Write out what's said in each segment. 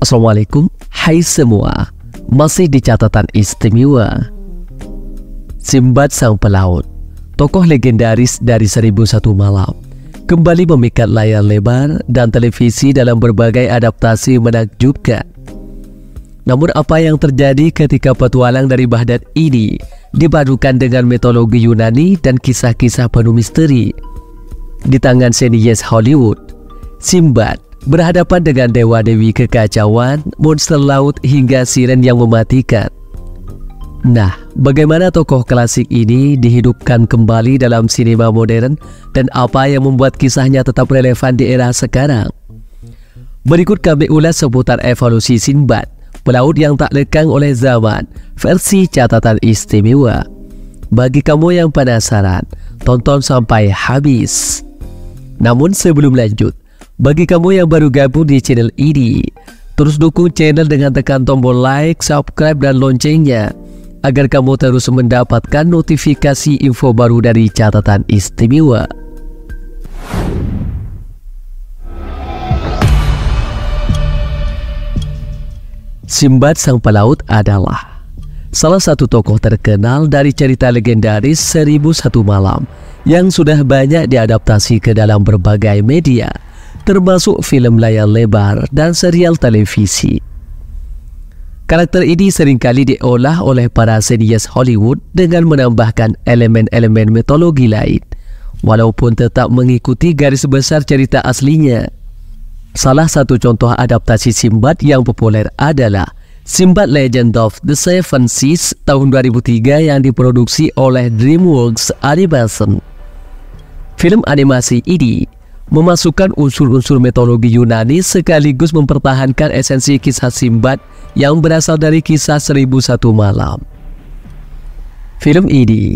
Assalamualaikum, hai semua. Masih di catatan istimewa. Sinbad sang pelaut, tokoh legendaris dari 1001 Malam, kembali memikat layar lebar dan televisi dalam berbagai adaptasi menakjubkan. Namun apa yang terjadi ketika petualang dari Baghdad ini dipadukan dengan mitologi Yunani dan kisah-kisah penuh misteri? Di tangan seniors Hollywood, Sinbad berhadapan dengan dewa-dewi kekacauan, monster laut hingga siren yang mematikan. Nah, bagaimana tokoh klasik ini dihidupkan kembali dalam sinema modern dan apa yang membuat kisahnya tetap relevan di era sekarang? Berikut kami ulas seputar evolusi Sinbad, pelaut yang tak lekang oleh zaman, versi catatan istimewa. Bagi kamu yang penasaran, tonton sampai habis. Namun sebelum lanjut, bagi kamu yang baru gabung di channel ini, terus dukung channel dengan tekan tombol like, subscribe, dan loncengnya agar kamu terus mendapatkan notifikasi info baru dari catatan istimewa. Sinbad sang pelaut adalah salah satu tokoh terkenal dari cerita legendaris 1001 Malam yang sudah banyak diadaptasi ke dalam berbagai media, termasuk film layar lebar dan serial televisi. Karakter ini seringkali diolah oleh para seniors Hollywood dengan menambahkan elemen-elemen mitologi lain, walaupun tetap mengikuti garis besar cerita aslinya. Salah satu contoh adaptasi Sinbad yang populer adalah Sinbad Legend of the Seven Seas tahun 2003 yang diproduksi oleh DreamWorks Animation. Film animasi ini memasukkan unsur-unsur mitologi Yunani sekaligus mempertahankan esensi kisah Sinbad yang berasal dari kisah 1001 Malam. Film ini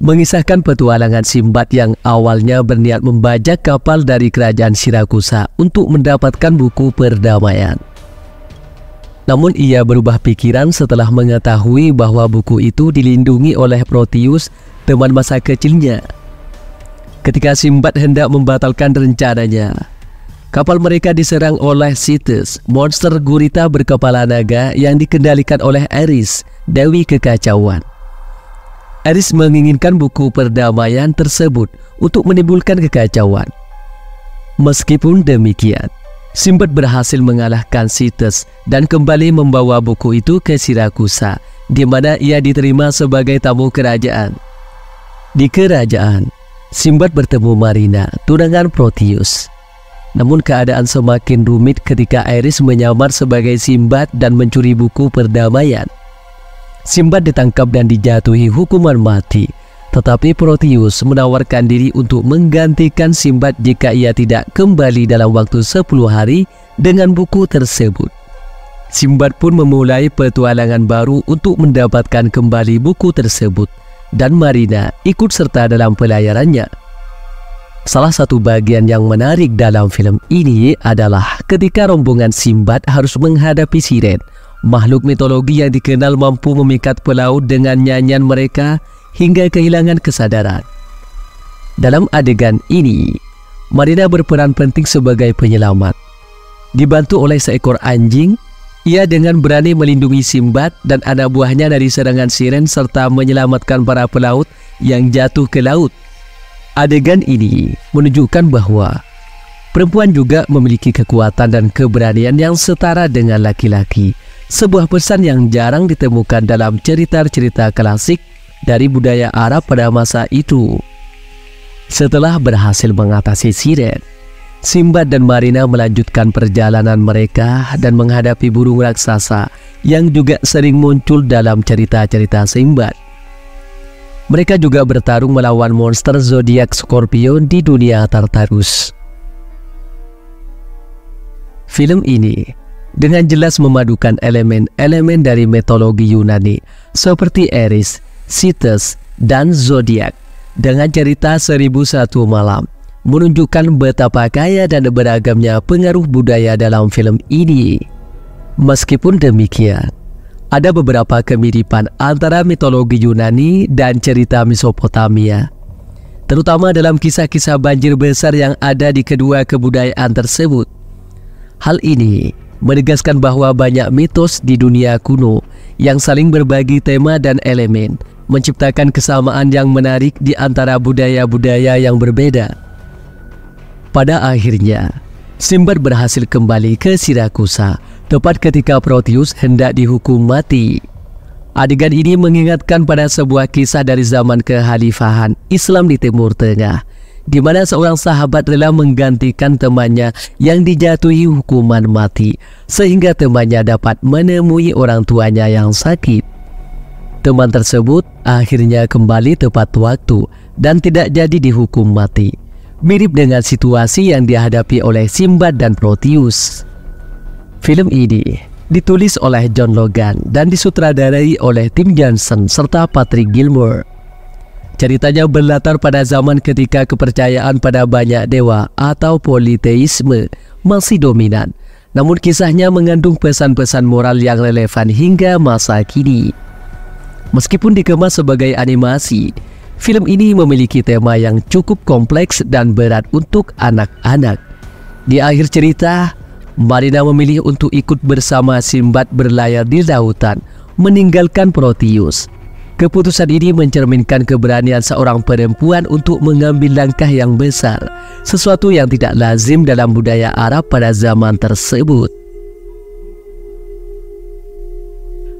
mengisahkan petualangan Sinbad yang awalnya berniat membajak kapal dari kerajaan Sirakusa untuk mendapatkan buku perdamaian. Namun ia berubah pikiran setelah mengetahui bahwa buku itu dilindungi oleh Proteus, teman masa kecilnya. Ketika Sinbad hendak membatalkan rencananya, kapal mereka diserang oleh Cetus, monster gurita berkepala naga yang dikendalikan oleh Eris, dewi kekacauan. Eris menginginkan buku perdamaian tersebut untuk menimbulkan kekacauan. Meskipun demikian, Sinbad berhasil mengalahkan Cetus dan kembali membawa buku itu ke Sirakusa, di mana ia diterima sebagai tamu kerajaan. Di kerajaan, Sinbad bertemu Marina, tunangan Proteus. Namun keadaan semakin rumit ketika Eris menyamar sebagai Sinbad dan mencuri buku perdamaian. Sinbad ditangkap dan dijatuhi hukuman mati, tetapi Proteus menawarkan diri untuk menggantikan Sinbad jika ia tidak kembali dalam waktu 10 hari dengan buku tersebut. Sinbad pun memulai petualangan baru untuk mendapatkan kembali buku tersebut, dan Marina ikut serta dalam pelayarannya. Salah satu bagian yang menarik dalam film ini adalah ketika rombongan Sinbad harus menghadapi siren, makhluk mitologi yang dikenal mampu memikat pelaut dengan nyanyian mereka hingga kehilangan kesadaran. Dalam adegan ini, Marina berperan penting sebagai penyelamat. Dibantu oleh seekor anjing, ia dengan berani melindungi Sinbad dan anak buahnya dari serangan siren serta menyelamatkan para pelaut yang jatuh ke laut. Adegan ini menunjukkan bahwa perempuan juga memiliki kekuatan dan keberanian yang setara dengan laki-laki, sebuah pesan yang jarang ditemukan dalam cerita-cerita klasik dari budaya Arab pada masa itu. Setelah berhasil mengatasi siren, Sinbad dan Marina melanjutkan perjalanan mereka dan menghadapi burung raksasa yang juga sering muncul dalam cerita-cerita Sinbad. Mereka juga bertarung melawan monster zodiak Scorpio di dunia Tartarus. Film ini dengan jelas memadukan elemen-elemen dari mitologi Yunani seperti Eris, Cetus, dan zodiak dengan cerita 1001 Malam, menunjukkan betapa kaya dan beragamnya pengaruh budaya dalam film ini. Meskipun demikian, ada beberapa kemiripan antara mitologi Yunani dan cerita Mesopotamia, terutama dalam kisah-kisah banjir besar yang ada di kedua kebudayaan tersebut. Hal ini menegaskan bahwa banyak mitos di dunia kuno yang saling berbagi tema dan elemen, menciptakan kesamaan yang menarik di antara budaya-budaya yang berbeda. Pada akhirnya, Sinbad berhasil kembali ke Sirakusa, tepat ketika Proteus hendak dihukum mati. Adegan ini mengingatkan pada sebuah kisah dari zaman kekhalifahan Islam di Timur Tengah, di mana seorang sahabat rela menggantikan temannya yang dijatuhi hukuman mati, sehingga temannya dapat menemui orang tuanya yang sakit. Teman tersebut akhirnya kembali tepat waktu dan tidak jadi dihukum mati. Mirip dengan situasi yang dihadapi oleh Sinbad dan Proteus. Film ini ditulis oleh John Logan dan disutradarai oleh Tim Johnson serta Patrick Gilmore. Ceritanya berlatar pada zaman ketika kepercayaan pada banyak dewa atau politeisme masih dominan. Namun kisahnya mengandung pesan-pesan moral yang relevan hingga masa kini. Meskipun dikemas sebagai animasi, film ini memiliki tema yang cukup kompleks dan berat untuk anak-anak. Di akhir cerita, Marina memilih untuk ikut bersama Sinbad berlayar di lautan, meninggalkan Proteus. Keputusan ini mencerminkan keberanian seorang perempuan untuk mengambil langkah yang besar, sesuatu yang tidak lazim dalam budaya Arab pada zaman tersebut.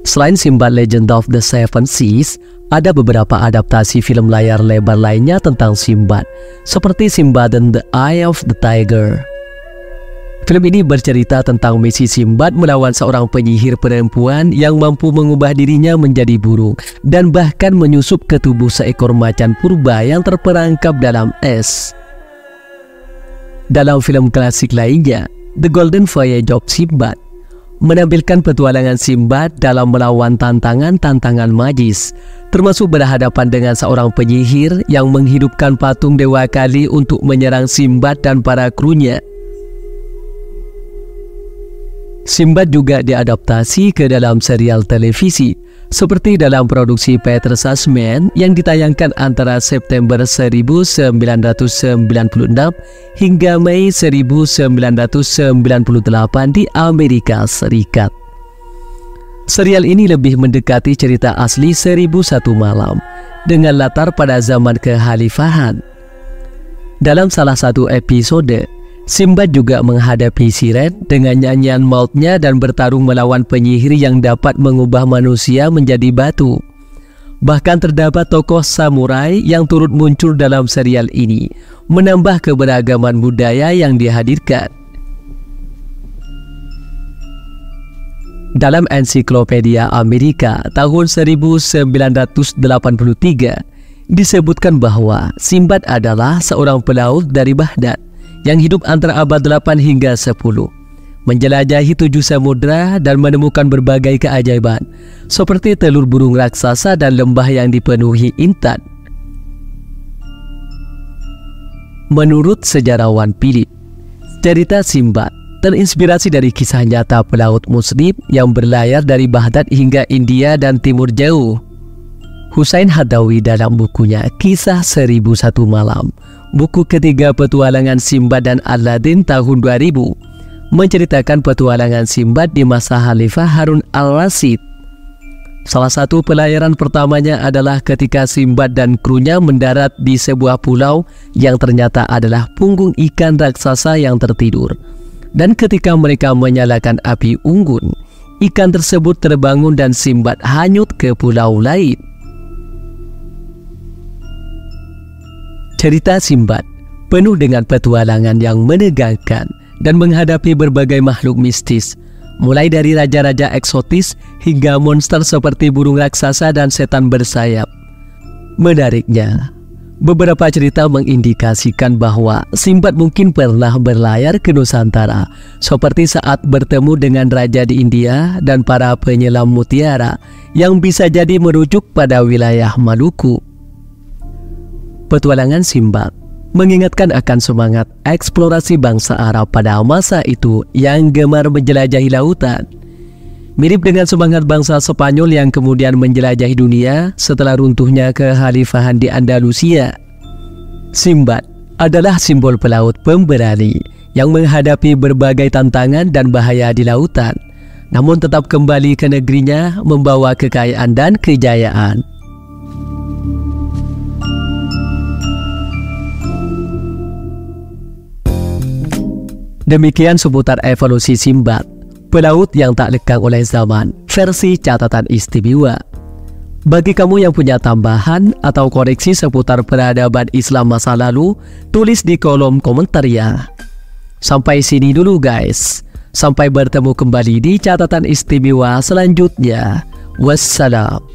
Selain Sinbad Legend of the Seven Seas, ada beberapa adaptasi film layar lebar lainnya tentang Sinbad, seperti Sinbad and the Eye of the Tiger. Film ini bercerita tentang misi Sinbad melawan seorang penyihir perempuan yang mampu mengubah dirinya menjadi burung dan bahkan menyusup ke tubuh seekor macan purba yang terperangkap dalam es. Dalam film klasik lainnya, The Golden Voyage of Sinbad menampilkan petualangan Sinbad dalam melawan tantangan-tantangan magis, termasuk berhadapan dengan seorang penyihir yang menghidupkan patung Dewa Kali untuk menyerang Sinbad dan para krunya. Sinbad juga diadaptasi ke dalam serial televisi, seperti dalam produksi Peter Sussman yang ditayangkan antara September 1996 hingga Mei 1998 di Amerika Serikat. Serial ini lebih mendekati cerita asli 1001 Malam dengan latar pada zaman kekhalifahan. Dalam salah satu episode, Sinbad juga menghadapi siren dengan nyanyian mautnya dan bertarung melawan penyihir yang dapat mengubah manusia menjadi batu. Bahkan terdapat tokoh samurai yang turut muncul dalam serial ini, menambah keberagaman budaya yang dihadirkan. Dalam Ensiklopedia Amerika tahun 1983 disebutkan bahwa Sinbad adalah seorang pelaut dari Baghdad yang hidup antara abad 8 hingga 10, menjelajahi 7 samudra dan menemukan berbagai keajaiban, seperti telur burung raksasa dan lembah yang dipenuhi intan. Menurut sejarawan Philip, cerita Sinbad terinspirasi dari kisah nyata pelaut Muslim yang berlayar dari Baghdad hingga India dan Timur Jauh. Husain Hadawi dalam bukunya Kisah 1001 Malam, buku ketiga petualangan Sinbad dan Aladdin tahun 2000, menceritakan petualangan Sinbad di masa Khalifah Harun al-Rashid. Salah satu pelayaran pertamanya adalah ketika Sinbad dan krunya mendarat di sebuah pulau yang ternyata adalah punggung ikan raksasa yang tertidur. Dan ketika mereka menyalakan api unggun, ikan tersebut terbangun dan Sinbad hanyut ke pulau lain. Cerita Sinbad penuh dengan petualangan yang menegangkan dan menghadapi berbagai makhluk mistis, mulai dari raja-raja eksotis hingga monster seperti burung raksasa dan setan bersayap. Menariknya, beberapa cerita mengindikasikan bahwa Sinbad mungkin pernah berlayar ke Nusantara, seperti saat bertemu dengan raja di India dan para penyelam mutiara, yang bisa jadi merujuk pada wilayah Maluku. Petualangan Sinbad mengingatkan akan semangat eksplorasi bangsa Arab pada masa itu yang gemar menjelajahi lautan. Mirip dengan semangat bangsa Spanyol yang kemudian menjelajahi dunia setelah runtuhnya kekhalifahan di Andalusia. Sinbad adalah simbol pelaut pemberani yang menghadapi berbagai tantangan dan bahaya di lautan, namun tetap kembali ke negerinya membawa kekayaan dan kejayaan. Demikian seputar evolusi Sinbad, pelaut yang tak lekang oleh zaman, versi catatan istimewa. Bagi kamu yang punya tambahan atau koreksi seputar peradaban Islam masa lalu, tulis di kolom komentar ya. Sampai sini dulu guys. Sampai bertemu kembali di catatan istimewa selanjutnya. Wassalam.